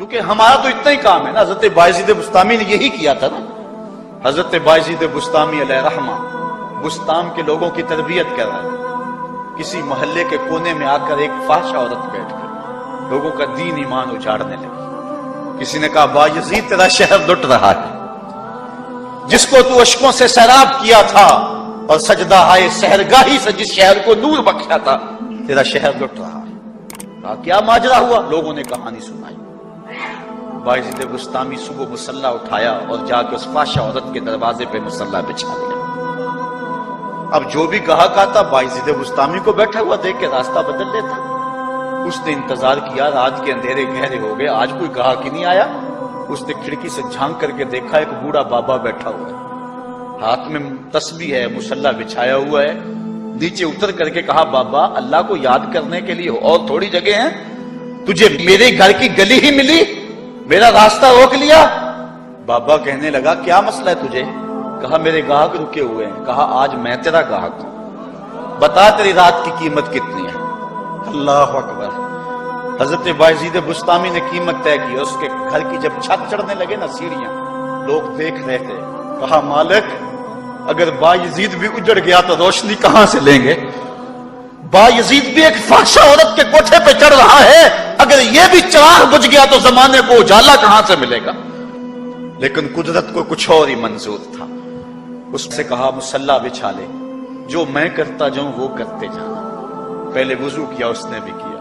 کیونکہ ہمارا تو اتنا ہی کام ہے نا. حضرت بایزید بسطامی نے یہی کیا تھا نا. حضرت بایزید بسطامی علیہ رحمہ بسطام کے لوگوں کی تربیت کر رہا ہے. کسی محلے کے کونے میں آ کر ایک فاحشہ عورت بیٹھ کر لوگوں کا دین ایمان اجاڑنے لگی. کسی نے کہا بایزید تیرا شہر لٹ رہا ہے، جس کو تو اشکوں سے سیراب کیا تھا اور سجدہ ہائے سحرگاہی سے جس شہر کو نور بخشا تھا، تیرا شہر لٹ رہا ہے. کہا کیا ماجرا ہوا؟ لوگوں نے کہانی سنائی. بایزید بسطامی صبح مصلی اٹھایا اور جا کے اس فاحشہ عورت کے دروازے پہ مصلی بچھا دیا. اب جو بھی گاہک آتا بایزید بسطامی کو بیٹھا ہوا دیکھ کے راستہ بدل لیتا. اس نے انتظار کیا، رات کے اندھیرے گہرے ہو گئے، آج کوئی گاہک ہی نہیں آیا. اس نے کھڑکی سے جھانک کر کے دیکھا ایک بوڑھا بابا بیٹھا ہوا ہے، ہاتھ میں تسبیح ہے، مصلی بچھایا ہوا ہے. نیچے اتر کر کے کہا بابا اللہ کو یاد کرنے کے لیے اور تھوڑی جگہ ہیں، تجھے میرے گھر کی گلی ہی ملی، میرا راستہ روک لیا. بابا کہنے لگا کیا مسئلہ ہے تجھے؟ کہا میرے گاہک رکے ہوئے ہیں. کہا آج میں تیرا گاہک ہوں، بتا تیری رات کی قیمت کتنی ہے. اللہ اکبر. حضرت بایزید بسطامی نے قیمت طے کی. اس کے گھر کی جب چھت چڑھنے لگے نا سیڑھیاں، لوگ دیکھ رہے تھے. کہا مالک اگر بایزید بھی اجڑ گیا تو روشنی کہاں سے لیں گے؟ بایزید بھی ایک فاحشہ عورت کے کوٹھے پہ چڑھ رہا ہے، اگر یہ بھی چراغ بجھ گیا تو زمانے کو اجالا کہاں سے ملے گا؟ لیکن قدرت کو کچھ اور ہی منظور تھا. اس سے کہا مصلی بچھا لے، جو میں کرتا جاؤں وہ کرتے جانا. پہلے وضو کیا، اس نے بھی کیا.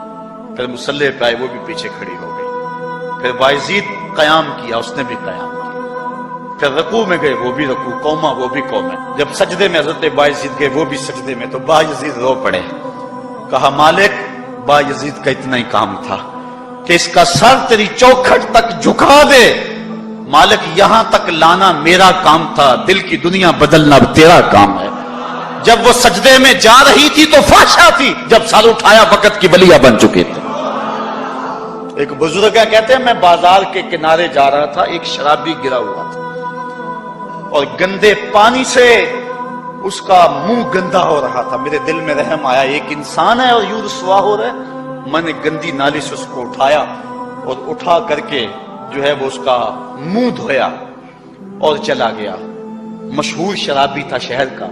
پھر مصلی پہ آئے، وہ بھی پیچھے کھڑی ہو گئی. پھر بایزید قیام کیا، اس نے بھی قیام کیا. پھر رکوع میں گئے، وہ بھی رکوع، قوما وہ بھی قوم ہے. جب سجدے میں حضرت بایزید گئے، وہ بھی سجدے میں، تو بایزید رو پڑے. کہا مالک بایزید کا اتنا ہی کام تھا کہ اس کا سر تیری چوکھٹ تک جھکا دے. مالک یہاں تک لانا میرا کام تھا، دل کی دنیا بدلنا تیرا کام ہے. جب وہ سجدے میں جا رہی تھی تو فحشا تھی، جب سر اٹھایا وقت کی بلیا بن چکے تھے. ایک بزرگ کہتے ہیں میں بازار کے کنارے جا رہا تھا، ایک شرابی گرا ہوا تھا اور گندے پانی سے اس کا منہ گندا ہو رہا تھا. میرے دل میں رحم آیا، ایک انسان ہے اور یوں رسوا ہو رہا ہے. میں نے گندی نالی سے اس کو اٹھایا اور اٹھا کر کے جو ہے وہ اس کا منہ دھویا اور چلا گیا. مشہور شرابی تھا شہر کا.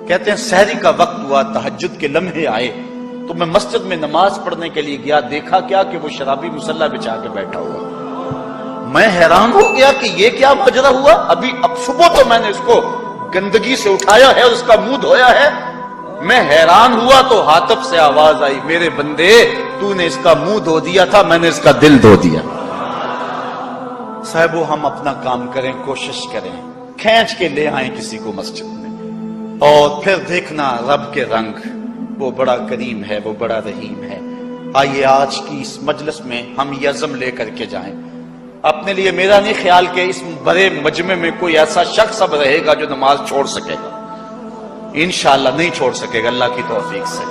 کہتے ہیں سحری کا وقت ہوا، تہجد کے لمحے آئے تو میں مسجد میں نماز پڑھنے کے لیے گیا. دیکھا کیا کہ وہ شرابی مصلی بچھا کے بیٹھا ہوا. میں حیران ہو گیا کہ یہ کیا ماجرا ہوا. اب صبح تو میں نے اس کو گندگی سے اٹھایا ہے اور اس کا منہ دھویا ہے. میں حیران ہوا تو ہاتف سے آواز آئی میرے بندے تو نے اس کا منہ دھو دیا تھا، میں نے اس کا دل دھو دیا. صاحبو ہم اپنا کام کریں، کوشش کریں، کھینچ کے لے آئیں کسی کو مسجد میں، اور پھر دیکھنا رب کے رنگ. وہ بڑا کریم ہے، وہ بڑا رحیم ہے. آئیے آج کی اس مجلس میں ہم یہ عزم لے کر کے جائیں. اپنے لیے میرا نہیں خیال کہ اس بڑے مجمع میں کوئی ایسا شخص اب رہے گا جو نماز چھوڑ سکے گا. انشاءاللہ نہیں چھوڑ سکے گا اللہ کی توفیق سے.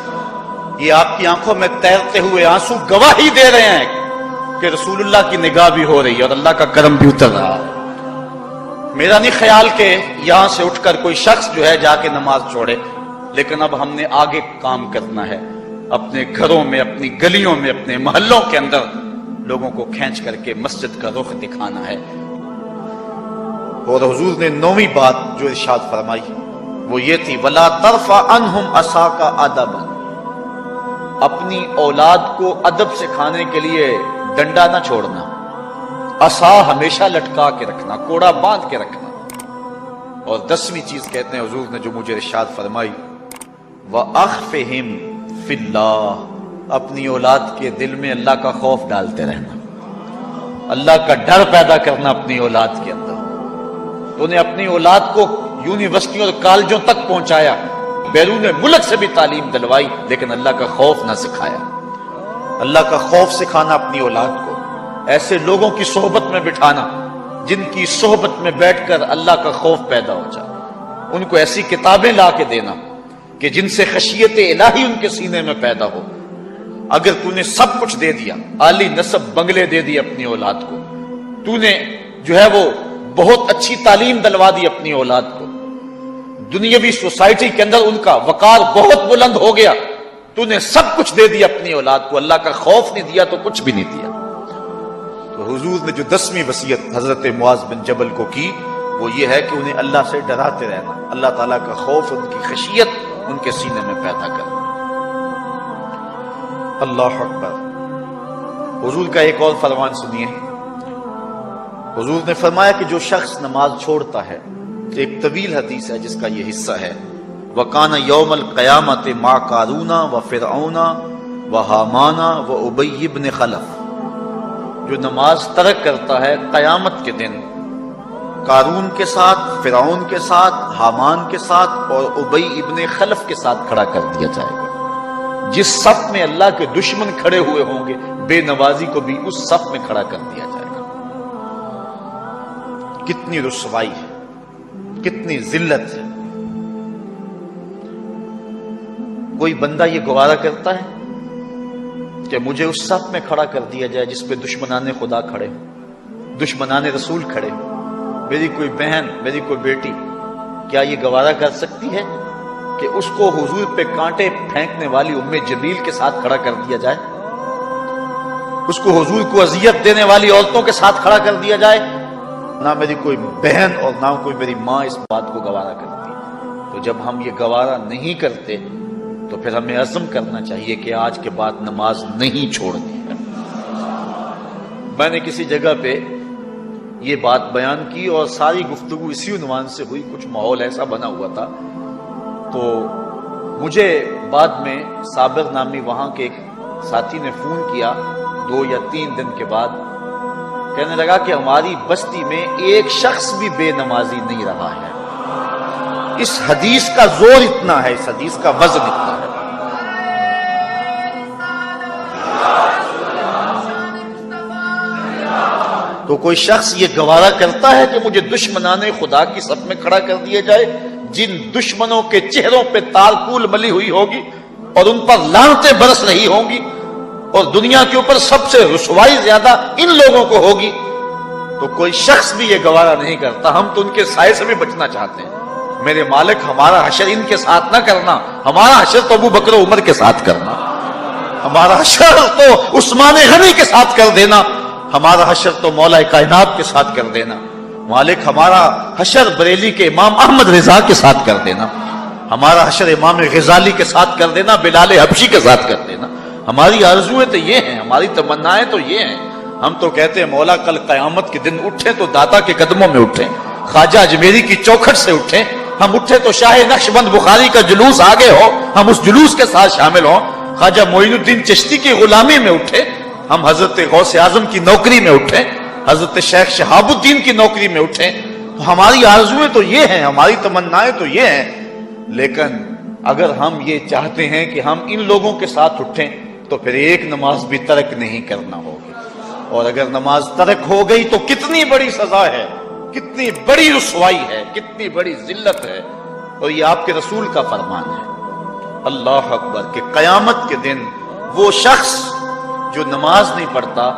یہ آپ کی آنکھوں میں تیرتے ہوئے آنسو گواہی دے رہے ہیں کہ رسول اللہ کی نگاہ بھی ہو رہی ہے اور اللہ کا کرم بھی اتر رہا ہے. میرا نہیں خیال کہ یہاں سے اٹھ کر کوئی شخص جو ہے جا کے نماز چھوڑے. لیکن اب ہم نے آگے کام کرنا ہے، اپنے گھروں میں، اپنی گلیوں میں، اپنے محلوں کے اندر لوگوں کو کھینچ کر کے مسجد کا رخ دکھانا ہے. اور حضور نے 9ویں بات جو ارشاد فرمائی وہ یہ تھی وَلَا تَرْفَعْ عَنْهُمْ عَصَاكَ أَدَبًا. اپنی اولاد کو ادب سکھانے کے لیے ڈنڈا نہ چھوڑنا، عصا ہمیشہ لٹکا کے رکھنا، کوڑا باندھ کے رکھنا. اور 10ویں چیز کہتے ہیں حضور نے جو مجھے ارشاد فرمائی وَأَخْفِهِمْ فِي اللَّهِ. اپنی اولاد کے دل میں اللہ کا خوف ڈالتے رہنا، اللہ کا ڈر پیدا کرنا اپنی اولاد کے اندر. تو نے اپنی اولاد کو یونیورسٹیوں اور کالجوں تک پہنچایا، بیرون ملک سے بھی تعلیم دلوائی، لیکن اللہ کا خوف نہ سکھایا. اللہ کا خوف سکھانا اپنی اولاد کو، ایسے لوگوں کی صحبت میں بٹھانا جن کی صحبت میں بیٹھ کر اللہ کا خوف پیدا ہو جائے. ان کو ایسی کتابیں لا کے دینا کہ جن سے خشیت الہی ان کے سینے میں پیدا ہو. اگر تو نے سب کچھ دے دیا، عالی نسب بنگلے دے دی اپنی اولاد کو، تو نے جو ہے وہ بہت اچھی تعلیم دلوا دی اپنی اولاد کو، دنیاوی سوسائٹی کے اندر ان کا وقار بہت بلند ہو گیا، تو نے سب کچھ دے دیا اپنی اولاد کو، اللہ کا خوف نہیں دیا تو کچھ بھی نہیں دیا. تو حضور نے جو 10ویں وصیت حضرت معاذ بن جبل کو کی وہ یہ ہے کہ انہیں اللہ سے ڈراتے رہنا، اللہ تعالیٰ کا خوف، ان کی خشیت ان کے سینے میں پیدا کرنا۔ اللہ اکبر۔ حضور کا ایک اور فرمان سنیے۔ حضور نے فرمایا کہ جو شخص نماز چھوڑتا ہے، ایک طویل حدیث ہے جس کا یہ حصہ ہے، وَقَانَ يَوْمَ الْقِيَامَةِ مَعَ قَارُونَ وَفِرْعَوْنَ وَحَامَانَ وَأُبَيِّ بْنِ خَلَف، جو نماز ترک کرتا ہے قیامت کے دن قارون کے ساتھ، فرعون کے ساتھ، حامان کے ساتھ اور ابی ابن خلف کے ساتھ کھڑا کر دیا جائے گا۔ جس صف میں اللہ کے دشمن کھڑے ہوئے ہوں گے، بے نمازی کو بھی اس صف میں کھڑا کر دیا جائے گا۔ کتنی رسوائی ہے، کتنی ذلت ہے۔ کوئی بندہ یہ گوارا کرتا ہے کہ مجھے اس صف میں کھڑا کر دیا جائے جس پہ دشمنان خدا کھڑے ہوں، دشمنان رسول کھڑے ہوں، میری کوئی بہن، میری کوئی بیٹی، کیا یہ گوارا کر سکتی ہے کہ اس کو حضور پہ کانٹے پھینکنے والی ام جمیل کے ساتھ کھڑا کر دیا جائے، اس کو حضور کو اذیت دینے والی عورتوں کے ساتھ کھڑا کر دیا جائے؟ نہ میری کوئی بہن اور نہ کوئی میری ماں اس بات کو گوارا کرتی ہے۔ تو جب ہم یہ گوارا نہیں کرتے تو پھر ہمیں عزم کرنا چاہیے کہ آج کے بعد نماز نہیں چھوڑنی ہے۔ میں نے کسی جگہ پہ یہ بات بیان کی اور ساری گفتگو اسی عنوان سے ہوئی، کچھ ماحول ایسا بنا ہوا تھا، تو مجھے بعد میں صابر نامی وہاں کے ایک ساتھی نے فون کیا 2 یا 3 دن کے بعد، کہنے لگا کہ ہماری بستی میں ایک شخص بھی بے نمازی نہیں رہا ہے۔ اس حدیث کا زور اتنا ہے، اس حدیث کا وزن اتنا ہے۔ تو کوئی شخص یہ گوارا کرتا ہے کہ مجھے دشمنان خدا کی صف میں کھڑا کر دیا جائے، جن دشمنوں کے چہروں پہ تالکول ملی ہوئی ہوگی اور ان پر لعنتیں برس رہی ہوں گی، اور دنیا کے اوپر سب سے رسوائی زیادہ ان لوگوں کو ہوگی، تو کوئی شخص بھی یہ گوارا نہیں کرتا۔ ہم تو ان کے سائے سے بھی بچنا چاہتے ہیں۔ میرے مالک، ہمارا حشر ان کے ساتھ نہ کرنا، ہمارا حشر تو ابو بکر و عمر کے ساتھ کرنا، ہمارا حشر تو عثمان غنی کے ساتھ کر دینا، ہمارا حشر تو مولا کائنات کے ساتھ کر دینا۔ مالک، ہمارا حشر بریلی کے امام احمد رضا کے ساتھ کر دینا، ہمارا حشر امام غزالی کے ساتھ کر دینا، بلال حبشی کے ساتھ کر دینا۔ ہماری آرزویں تو یہ ہیں، ہماری تمنائیں تو یہ ہیں۔ ہم تو کہتے ہیں مولا کل قیامت کے دن اٹھیں تو داتا کے قدموں میں اٹھیں، خواجہ اجمیری کی چوکھٹ سے اٹھیں، ہم اٹھے تو شاہ نقشبند بخاری کا جلوس آگے ہو، ہم اس جلوس کے ساتھ شامل ہوں، خواجہ معین الدین چشتی کی غلامی میں اٹھے، ہم حضرت غوث اعظم کی نوکری میں اٹھیں، حضرت شیخ شہاب الدین کی نوکری میں اٹھیں۔ تو ہماری آرزویں تو یہ ہیں، ہماری تمنائیں تو یہ ہیں، لیکن اگر ہم یہ چاہتے ہیں کہ ہم ان لوگوں کے ساتھ اٹھیں تو پھر ایک نماز بھی ترک نہیں کرنا ہوگی، اور اگر نماز ترک ہو گئی تو کتنی بڑی سزا ہے، کتنی بڑی رسوائی ہے، کتنی بڑی ذلت ہے، اور یہ آپ کے رسول کا فرمان ہے۔ اللہ اکبر، کہ قیامت کے دن وہ شخص جو نماز نہیں پڑھتا،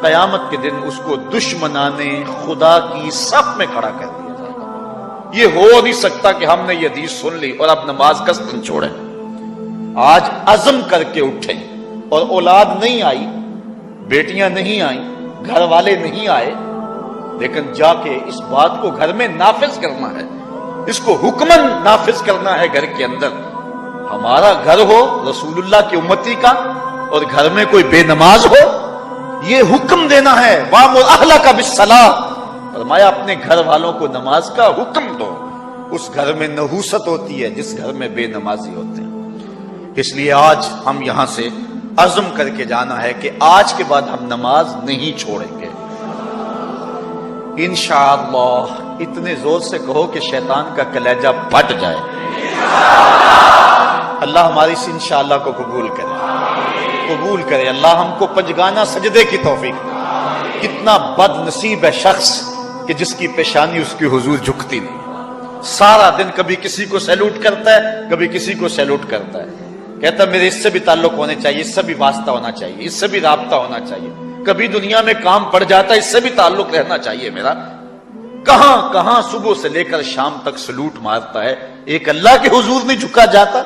قیامت کے دن اس کو دشمنان خدا کی صف میں کھڑا کر دیا جائے گا۔ یہ ہو نہیں سکتا کہ ہم نے یہ حدیث سن لی اور اب نماز قصدن چھوڑیں۔ آج عزم کر کے اٹھیں، اور اولاد نہیں آئی، بیٹیاں نہیں آئیں، گھر والے نہیں آئے، لیکن جا کے اس بات کو گھر میں نافذ کرنا ہے، اس کو حکمن نافذ کرنا ہے گھر کے اندر۔ ہمارا گھر ہو رسول اللہ کی امتی کا اور گھر میں کوئی بے نماز ہو، یہ حکم دینا ہے، وَأْمُرْ أَهْلَكَ بِالصَّلَاةِ، فرمایا اپنے گھر والوں کو نماز کا حکم دو۔ اس گھر میں نحوست ہوتی ہے جس گھر میں بے نمازی ہوتے ہیں۔ اس لیے آج ہم یہاں سے عزم کر کے جانا ہے کہ آج کے بعد ہم نماز نہیں چھوڑیں گے انشاءاللہ۔ اتنے زور سے کہو کہ شیطان کا کلیجہ پھٹ جائے۔ اللہ ہماری اس انشاءاللہ کو قبول کرے، اللہ ہم کو پنجگانہ سجدے کی توفیق دے۔ کتنا بد نصیب ہے شخص کہ جس کی پیشانی اس کی حضور جھکتی نہیں، سارا دن کبھی کسی کو سیلوٹ کرتا ہے، کبھی کسی کو سیلوٹ کرتا ہے، کہتا ہے میرے اس سے بھی تعلق ہونے چاہیے، اس سے بھی واسطہ ہونا چاہیے، اس سے بھی رابطہ ہونا چاہیے، کبھی دنیا میں کام پڑ جاتا ہے، اس سے بھی تعلق رہنا چاہیے میرا۔ کہاں کہاں صبح سے لے کر شام تک سلوٹ مارتا ہے، ایک اللہ کے حضور نہیں جھکا جاتا۔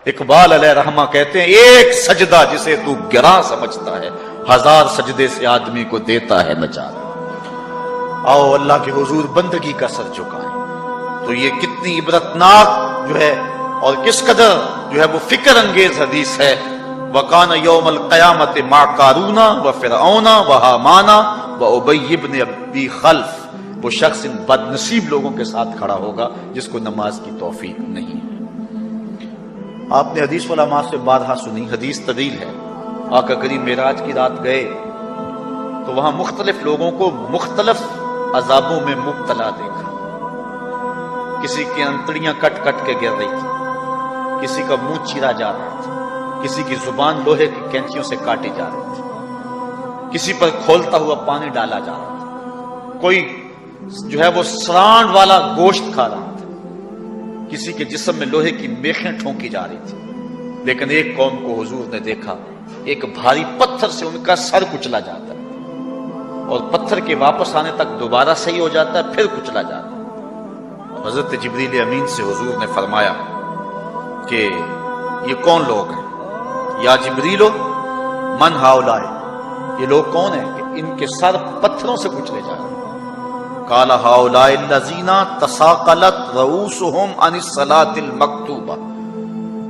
اقبال علیہ رحمہ کہتے ہیں ایک سجدہ جسے تو گراں سمجھتا ہے، 1000 سجدے سے آدمی کو دیتا ہے نجات۔ آؤ اللہ کے حضور بندگی کا سر جھکائیں۔ تو یہ کتنی عبرتناک جو ہے اور کس قدر جو ہے وہ فکر انگیز حدیث ہے۔ وَقَانَ يَوْمَ الْقِيَامَةِ مَعَ قَارُونَ وَفِرْعَوْنَ وَحَامَانَ وَأُبَيِّ بْنِ أَبِي خَلْف۔ وہ شخص ان بد نصیب لوگوں کے ساتھ کھڑا ہوگا جس کو نماز کی توفیق نہیں ہے۔ آپ نے حدیث علماء سے بارہا سنی، حدیث طویل ہے۔ آقا کریم معراج کی رات گئے تو وہاں مختلف لوگوں کو مختلف عذابوں میں مبتلا دیکھا۔ کسی کی انتڑیاں کٹ کٹ کے گر رہی تھی، کسی کا منہ چیرا جا رہا تھا، کسی کی زبان لوہے کی کینچیوں سے کاٹی جا رہی تھی، کسی پر کھولتا ہوا پانی ڈالا جا رہا تھا، کوئی جو ہے وہ سرانڈ والا گوشت کھا رہا تھا، کسی کے جسم میں لوہے کی میخیں ٹھونکی جا رہی تھی۔ لیکن ایک قوم کو حضور نے دیکھا، ایک بھاری پتھر سے ان کا سر کچلا جاتا ہے اور پتھر کے واپس آنے تک دوبارہ صحیح ہو جاتا ہے، پھر کچلا جاتا ہے۔ حضرت جبریل امین سے حضور نے فرمایا کہ یہ کون لوگ ہیں؟ یا جبریلو من ہاؤلائے، یہ لوگ کون ہیں کہ ان کے سر پتھروں سے کچلے جا رہے ہیں؟ قال ہاؤلائے الذین تثاقلت رؤوسہم عن الصلاۃ المکتوبہ،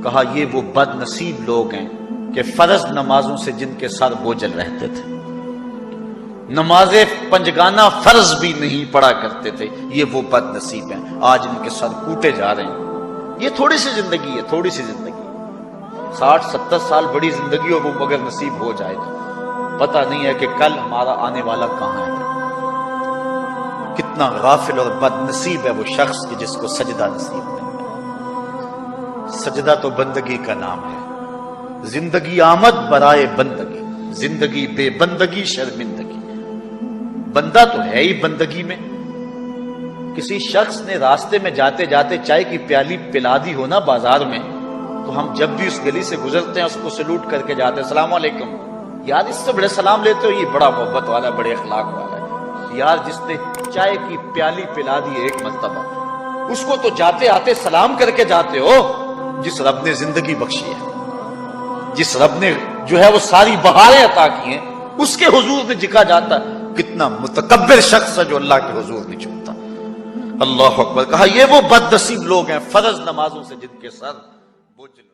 کہا یہ وہ بد نصیب لوگ ہیں کہ فرض نمازوں سے جن کے سر بوجھل رہتے تھے، نماز پنجگانہ فرض بھی نہیں پڑھا کرتے تھے، یہ وہ بد نصیب ہیں، آج ان کے سر کوٹے جا رہے ہیں۔ یہ تھوڑی سی زندگی ہے، تھوڑی سی زندگی، 60-70 سال بڑی زندگی ہو وہ مگر نصیب ہو جائے تو پتہ نہیں ہے کہ کل ہمارا آنے والا کہاں ہے۔ کتنا غافل اور بد نصیب ہے وہ شخص کہ جس کو سجدہ نصیب نہیں ہے۔ سجدہ تو بندگی کا نام ہے، زندگی آمد برائے بندگی، زندگی بے بندگی شرمندگی۔ بندہ تو ہے ہی بندگی میں۔ کسی شخص نے راستے میں جاتے جاتے چائے کی پیالی پلا دی ہو نا بازار میں، تو ہم جب بھی اس گلی سے گزرتے ہیں اس کو سلوٹ کر کے جاتے ہیں، السلام علیکم، یار اس سے بڑے سلام لیتے ہو، یہ بڑا محبت والا ہے، بڑے اخلاق والا ہے۔ یار جس نے چائے کی پیالی پلا دی ایک مرتبہ، اس کو تو جاتے آتے سلام کر کے جاتے ہو۔ جس رب نے زندگی بخشی ہے، جس رب نے جو ہے وہ ساری بہاریں عطا کی ہیں، اس کے حضور میں جھکا جاتا ہے۔ کتنا متکبر شخص ہے جو اللہ کے حضور نہیں جھکتا۔ اللہ اکبر۔ کہا یہ وہ بد نصیب لوگ ہیں فرض نمازوں سے جن کے سر بوجھ